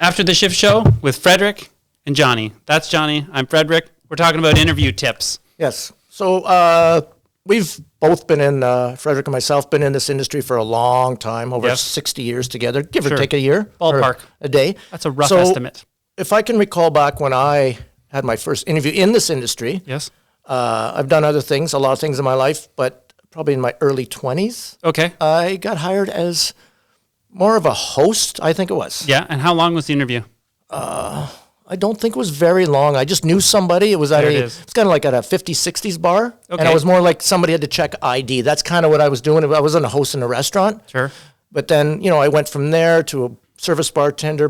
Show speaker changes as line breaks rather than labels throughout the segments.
After the Shift Show with Frederick and Johnny. That's Johnny. I'm Frederick. We're talking about interview tips.
Yes. So we've both been in, Frederick and myself, been in this industry for a long time, over 60 years together, give or take a year.
Ballpark.
A day.
That's a rough estimate.
If I can recall back when I had my first interview in this industry,
Yes.
I've done other things, a lot of things in my life, but probably in my early 20s,
Okay.
I got hired as more of a host, I think it was.
Yeah. And how long was the interview?
I don't think it was very long. I just knew somebody. It was at it's kind of like at a 50s, 60s bar.
Okay.
And it was more like somebody had to check ID. That's kind of what I was doing. I wasn't a host in a restaurant.
Sure.
But then, I went from there to a service bartender,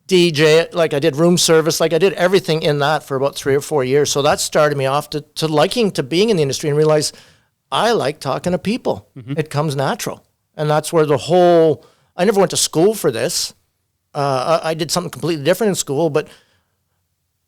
DJ, like I did room service, like I did everything in that for about 3 or 4 years. So that started me off to liking to being in the industry and realize I like talking to people. Mm-hmm. It comes natural. And that's where I never went to school for this. I did something completely different in school, but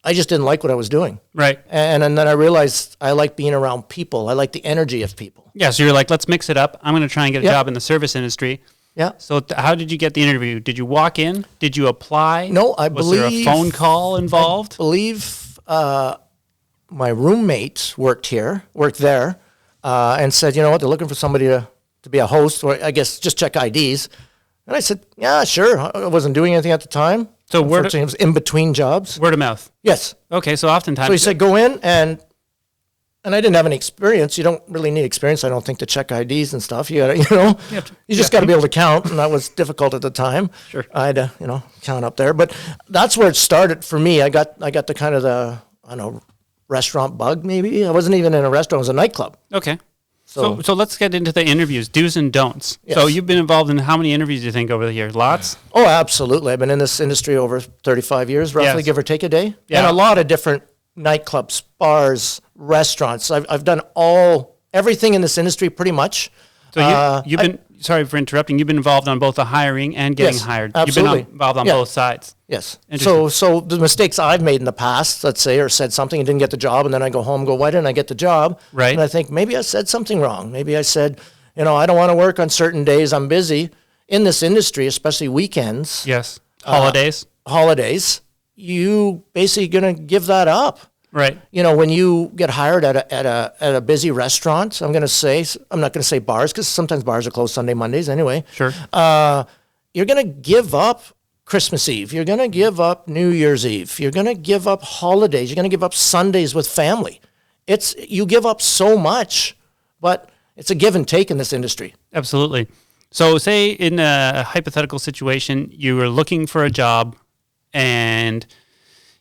I just didn't like what I was doing.
Right.
And then I realized I like being around people. I like the energy of people.
Yeah. So you're like, let's mix it up. I'm going to try and get a job in the service industry.
Yeah.
So how did you get the interview? Did you walk in? Did you apply?
No,
Was there a phone call involved?
I believe my roommate worked there, and said, you know what, they're looking for somebody to be a host, or I guess just check IDs. And I said, yeah, sure. I wasn't doing anything at the time.
So
it was in between jobs.
Word of mouth.
Yes.
Okay, so oftentimes.
So he said, go in, and I didn't have any experience. You don't really need experience, I don't think, to check IDs and stuff. You gotta, you just got to be able to count, and that was difficult at the time.
Sure.
I had to, count up there. But that's where it started for me. I got the kind of the restaurant bug. Maybe I wasn't even in a restaurant; it was a nightclub.
Okay. So let's get into the interviews, do's and don'ts.
Yes.
So you've been involved in how many interviews do you think over the years? Lots?
Oh, absolutely. I've been in this industry over 35 years, roughly, give or take a day.
Yeah.
And a lot of different nightclubs, bars, restaurants. I've done everything in this industry pretty much.
So you've been, sorry for interrupting, you've been involved on both the hiring and getting hired.
Absolutely.
You've been involved on both sides.
Yes. So the mistakes I've made in the past, let's say, or said something and didn't get the job, and then I go home and go, why didn't I get the job?
Right.
And I think maybe I said something wrong. Maybe I said, I don't want to work on certain days. I'm busy. In this industry, especially weekends.
Yes. Holidays.
You basically going to give that up.
Right.
When you get hired at a busy restaurant, I'm not going to say bars, because sometimes bars are closed Sunday, Mondays anyway.
Sure.
You're going to give up Christmas Eve. You're going to give up New Year's Eve. You're going to give up holidays. You're going to give up Sundays with family. You give up so much, but it's a give and take in this industry.
Absolutely. So say in a hypothetical situation, you were looking for a job and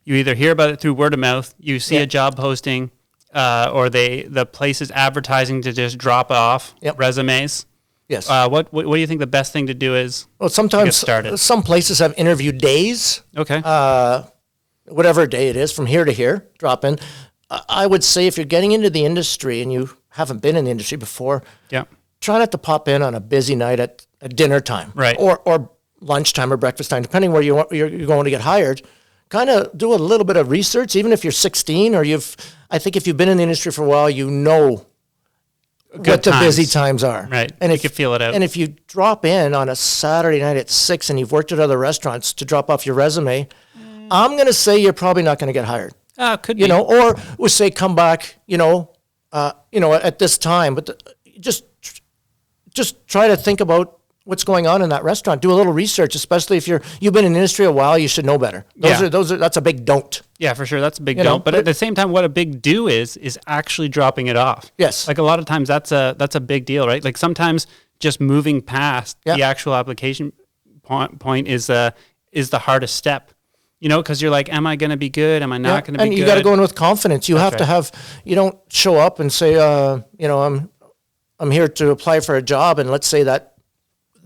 you either hear about it through word of mouth, you see a job posting, or the place is advertising to just drop off resumes.
Yes.
What do you think the best thing to do is?
Well, sometimes
to get started?
Some places have interview days.
Okay.
Whatever day it is, from here to here, drop in. I would say if you're getting into the industry and you haven't been in the industry before, try not to pop in on a busy night at dinner time,
right?
Or lunchtime or breakfast time, depending where you're going to get hired. Kind of do a little bit of research, even if you're 16 or I think if you've been in the industry for a while, what the busy times are.
Right.
And
you can feel it out.
And if you drop in on a Saturday night at 6 and you've worked at other restaurants to drop off your resume, I'm going to say you're probably not going to get hired.
Could be.
Or we'll say come back, at this time. But just try to think about what's going on in that restaurant. Do a little research, especially if you've been in the industry a while. You should know better. That's a big don't.
Yeah, for sure, that's a big don't. But at the same time, what a big do is actually dropping it off.
Yes,
like a lot of times that's a big deal, right? Like sometimes just moving past the actual application point is the hardest step. Because you're like, am I going to be good? Am I not going to be good?
And you got to go in with confidence. You have to have. You don't show up and say, I'm here to apply for a job, and let's say that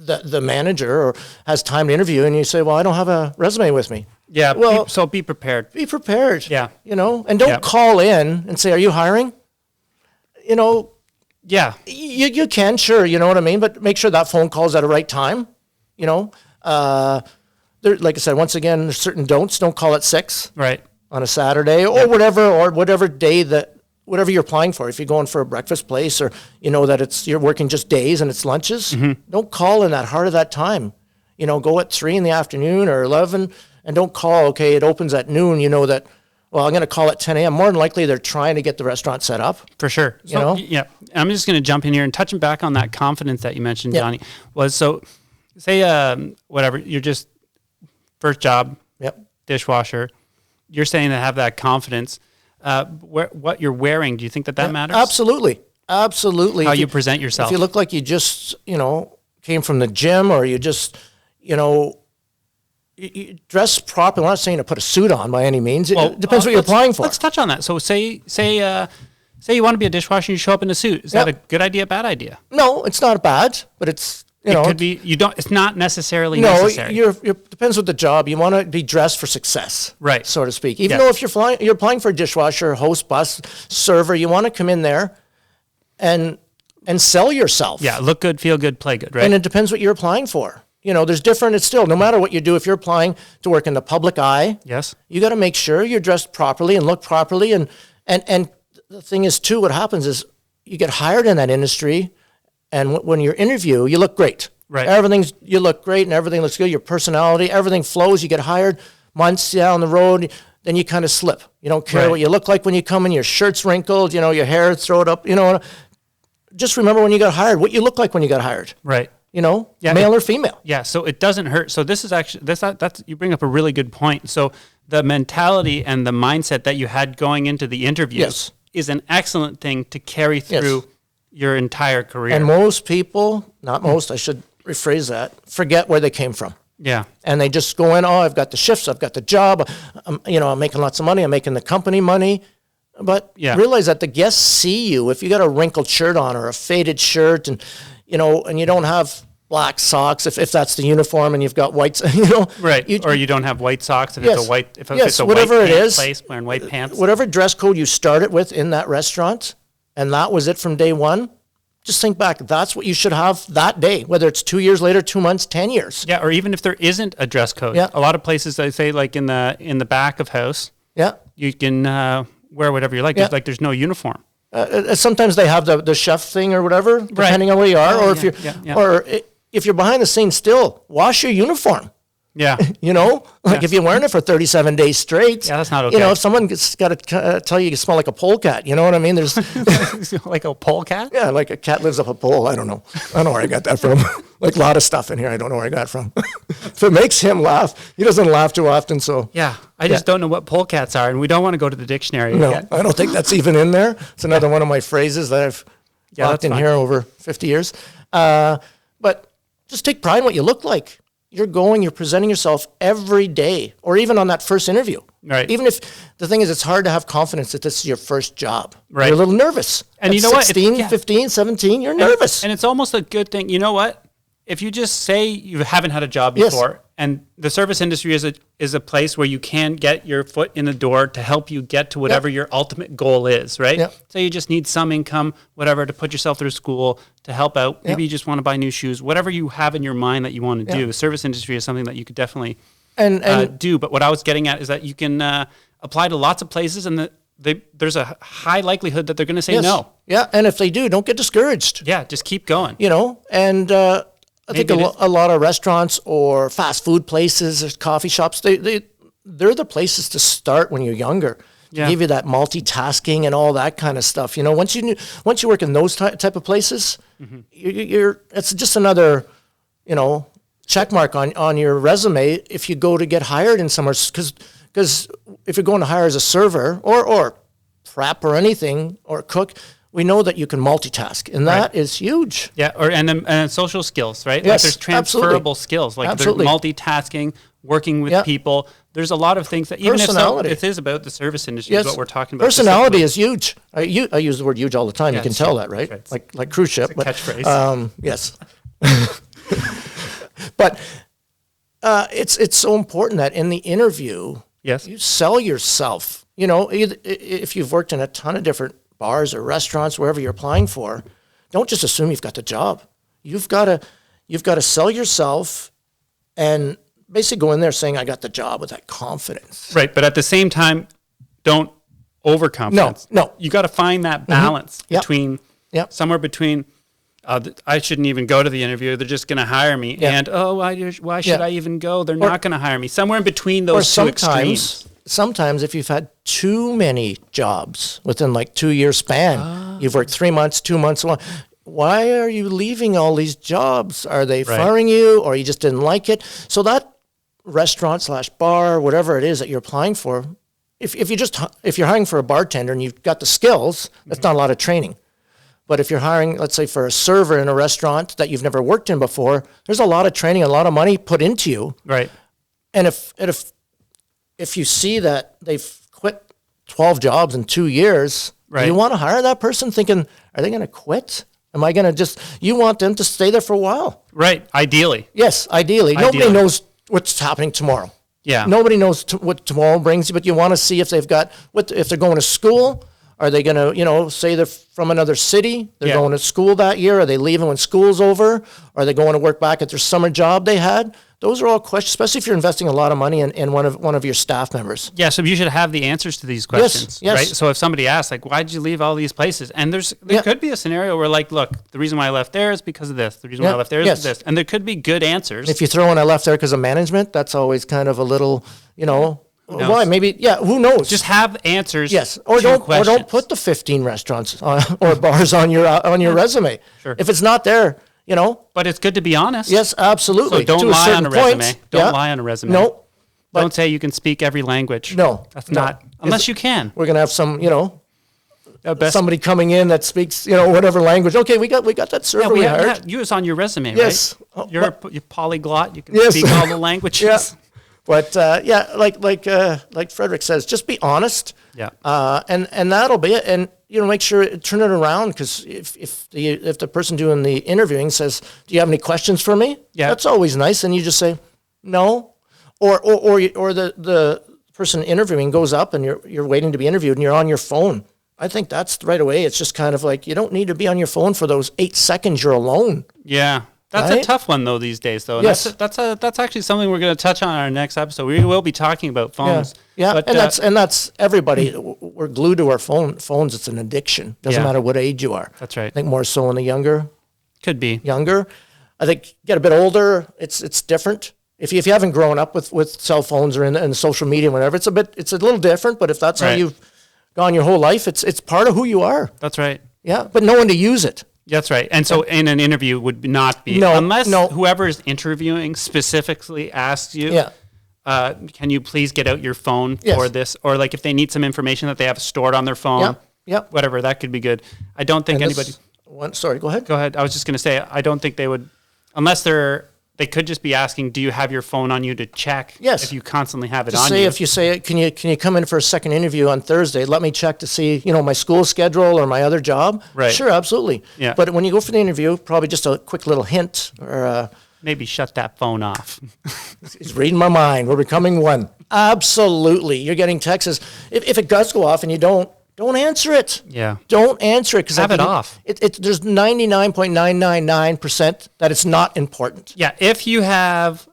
the manager has time to interview, and you say, well, I don't have a resume with me.
Yeah, well, so be prepared.
Be prepared.
Yeah.
And don't call in and say, are you hiring?
Yeah.
You can, sure, you know what I mean? But make sure that phone call's at the right time, like I said, once again, there's certain don'ts. Don't call at 6 on a Saturday or whatever day whatever you're applying for. If you're going for a breakfast place or that you're working just days and it's lunches, don't call in that heart of that time. Go at 3 in the afternoon or 11, and don't call, okay, it opens at noon, that, well, I'm going to call at 10 a.m. More than likely, they're trying to get the restaurant set up.
For sure. So, yeah. I'm just going to jump in here and touching back on that confidence that you mentioned, Johnny, was so say, whatever, you're just first job, dishwasher, you're saying to have that confidence. What you're wearing, do you think that matters?
Absolutely.
How you present yourself.
If you look like you just, came from the gym, or you just, you dress properly. I'm not saying to put a suit on by any means. It depends what you're applying for.
Let's touch on that. So say you want to be a dishwasher and you show up in a suit. Is that a good idea, bad idea?
No, it's not bad, but it
could be. It's not necessarily necessary.
It depends with the job. You want to be dressed for success,
right?
So to speak. Even though if you're applying for a dishwasher, host, bus, server, you want to come in there and sell yourself.
Yeah, look good, feel good, play good, right?
And it depends what you're applying for. There's different. It's still, no matter what you do, if you're applying to work in the public eye,
yes,
you got to make sure you're dressed properly and look properly. And the thing is too, what happens is you get hired in that industry, and when you interview, you look great.
Right.
You look great and everything looks good. Your personality, everything flows. You get hired. Months down the road, then you kind of slip. You don't care what you look like when you come in. Your shirt's wrinkled. Your hair, throw it up. Just remember when you got hired, what you look like when you got hired.
Right.
Male or female.
Yeah. So it doesn't hurt. So this is actually that's you bring up a really good point. So the mentality and the mindset that you had going into the interview is an excellent thing to carry through your entire career.
And most people, not most, I should rephrase that, forget where they came from.
Yeah.
And they just go in, I've got the shifts, I've got the job, I'm making lots of money, I'm making the company money. But realize that the guests see you. If you got a wrinkled shirt on or a faded shirt and you don't have black socks, if that's the uniform, and you've got white,
right. Or you don't have white socks if it's a white,
whatever
white
it is,
place, wearing white pants.
Whatever dress code you started with in that restaurant, and that was it from day one, just think back. That's what you should have that day, whether it's 2 years later, 2 months, 10 years.
Yeah, or even if there isn't a dress code.
Yeah.
A lot of places, they say, like in the back of house, you can wear whatever you like. There's no uniform.
Sometimes they have the chef thing or whatever, depending on where you are, or if you're behind the scenes still, wash your uniform.
Yeah.
If you're wearing it for 37 days straight.
Yeah, that's not okay.
If someone's got to tell you smell like a polecat, you know what I mean? There's
like a polecat?
Yeah, like a cat lives up a pole. I don't know. I don't know where I got that from. Like a lot of stuff in here, I don't know where I got it from. If it makes him laugh, he doesn't laugh too often, so.
Yeah, I just don't know what polecats are, and we don't want to go to the dictionary yet.
I don't think that's even in there. It's another one of my phrases that I've locked in here over 50 years. But just take pride in what you look like. You're presenting yourself every day, or even on that first interview.
Right.
Even if the thing is, it's hard to have confidence that this is your first job.
Right.
You're a little nervous.
And
at 16, 15, 17, you're nervous.
And it's almost a good thing. You know what? If you just say you haven't had a job before, and the service industry is a place where you can get your foot in the door to help you get to whatever your ultimate goal is, right?
Yep.
So you just need some income, whatever, to put yourself through school, to help out. Maybe you just want to buy new shoes, whatever you have in your mind that you want to do. The service industry is something that you could definitely do. But what I was getting at is that you can apply to lots of places, and there's a high likelihood that they're going to say no.
Yeah, and if they do, don't get discouraged.
Yeah, just keep going.
And I think a lot of restaurants or fast food places or coffee shops, they're the places to start when you're younger. To give you that multitasking and all that kind of stuff. Once you work in those type of places, it's just another, check mark on your resume if you go to get hired in somewhere. Because if you're going to hire as a server or prep or anything or cook, we know that you can multitask, and that is huge.
Yeah, and social skills, right?
Yes,
there's transferable skills, like there's multitasking, working with people. There's a lot of things that even if it is about the service industry, is what we're talking about.
Personality is huge. I use the word huge all the time. You can tell that, right? Like cruise ship.
It's a catchphrase.
Yes. But it's so important that in the interview, you sell yourself. If you've worked in a ton of different bars or restaurants, wherever you're applying for, don't just assume you've got the job. You've got to sell yourself and basically go in there saying, I got the job, with that confidence.
Right, but at the same time, don't overconfidence.
No.
You got to find that balance between somewhere between I shouldn't even go to the interview. They're just going to hire me.
Yeah.
And, why should I even go? They're not going to hire me. Somewhere in between those two extremes.
Sometimes if you've had too many jobs within like 2 year span, you've worked 3 months, 2 months, why are you leaving all these jobs? Are they firing you, or you just didn't like it? So that restaurant / bar, whatever it is that you're applying for, if you're hiring for a bartender and you've got the skills, that's not a lot of training. But if you're hiring, let's say, for a server in a restaurant that you've never worked in before, there's a lot of training, a lot of money put into you.
Right.
And if you see that they've quit 12 jobs in 2 years, do you want to hire that person thinking, are they going to quit? Am I going to you want them to stay there for a while?
Right. Ideally.
Yes, ideally. Nobody knows what's happening tomorrow.
Yeah.
Nobody knows what tomorrow brings you, but you want to see if they've got, if they're going to school. Are they going to, say they're from another city, they're going to school that year? Are they leaving when school's over? Are they going to work back at their summer job they had? Those are all questions, especially if you're investing a lot of money in one of your staff members.
Yeah, so you should have the answers to these questions,
yes.
right? So if somebody asks, like, why did you leave all these places? And there could be a scenario where, like, look, the reason why I left there is because of this. The reason why I left there is because of this. And there could be good answers.
If you throw in I left there because of management, that's always kind of a little, why? Maybe, who knows?
Just have answers.
Yes, or don't put the 15 restaurants or bars on your resume.
Sure.
If it's not there,
But it's good to be honest.
Yes, absolutely.
So don't lie on a resume. Don't lie on a resume.
No.
Don't say you can speak every language.
No.
That's not, unless you can.
We're going to have some, somebody coming in that speaks, whatever language. Okay, we got that server we hired.
You was on your resume,
yes.
right? You're a polyglot. You can speak all the languages.
Yeah. But like Frederick says, just be honest.
Yeah.
And that'll be it. And make sure turn it around, because if the person doing the interviewing says, "Do you have any questions for me?"
Yeah.
That's always nice, and you just say, "No," or the person interviewing goes up and you're waiting to be interviewed and you're on your phone. I think that's right away. It's just kind of like, you don't need to be on your phone for those 8 seconds you're alone.
Yeah. That's a tough one, though, these days, though. And
yes.
That's actually something we're going to touch on in our next episode. We will be talking about phones.
Yeah,
but,
and that's everybody. We're glued to our phones. It's an addiction. Doesn't matter what age you are.
That's right.
I think more so in the younger.
Could be.
Younger. I think get a bit older, it's different. If you haven't grown up with cell phones or in social media and whatever, it's a little different. But if that's how you've gone your whole life, it's part of who you are.
That's right.
Yeah, but knowing to use it.
That's right. And so in an interview would not be, unless whoever is interviewing specifically asks you, can you please get out your phone for this? Or like if they need some information that they have stored on their phone, whatever, that could be good. I don't think anybody...
Sorry, go ahead.
Go ahead. I was just going to say, I don't think they would, unless they could just be asking, do you have your phone on you to check?
Yes.
If you constantly have it
just
on you.
If you say, can you come in for a second interview on Thursday? Let me check to see, my school schedule or my other job.
Right.
Sure, absolutely.
Yeah.
But when you go for the interview, probably just a quick little hint or
maybe shut that phone off.
He's reading my mind. We're becoming one. Absolutely. You're getting texts. If it does go off and you don't answer it.
Yeah.
Don't answer it, because
have it off.
There's 99.999% that it's not important.
Yeah. If you have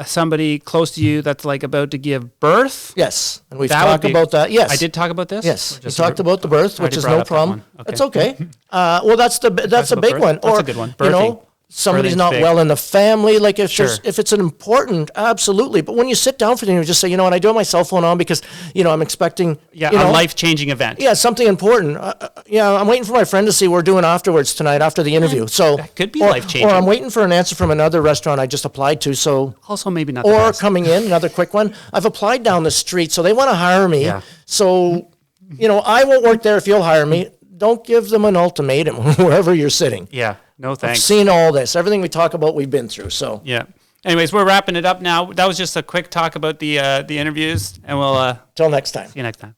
somebody close to you that's like about to give birth.
Yes. And we've talked about that. Yes.
I did talk about this?
Yes. We talked about the birth, which is no problem.
Okay.
That's okay. Well, that's a big one.
That's a good one. Birthing.
Somebody's not well in the family. Like if it's an important, absolutely. But when you sit down for the interview, just say, I do have my cell phone on because, I'm expecting,
a life-changing event.
Yeah, something important. I'm waiting for my friend to see what we're doing afterwards tonight after the interview. So
that could be life-changing.
Or I'm waiting for an answer from another restaurant I just applied to. So
also maybe not.
Or coming in, another quick one. I've applied down the street, so they want to hire me. Yeah. So, I won't work there if you'll hire me. Don't give them an ultimatum wherever you're sitting.
Yeah. No thanks.
I've seen all this. Everything we talk about, we've been through. So
yeah. Anyways, we're wrapping it up now. That was just a quick talk about the interviews, and we'll
till next time.
See you next time.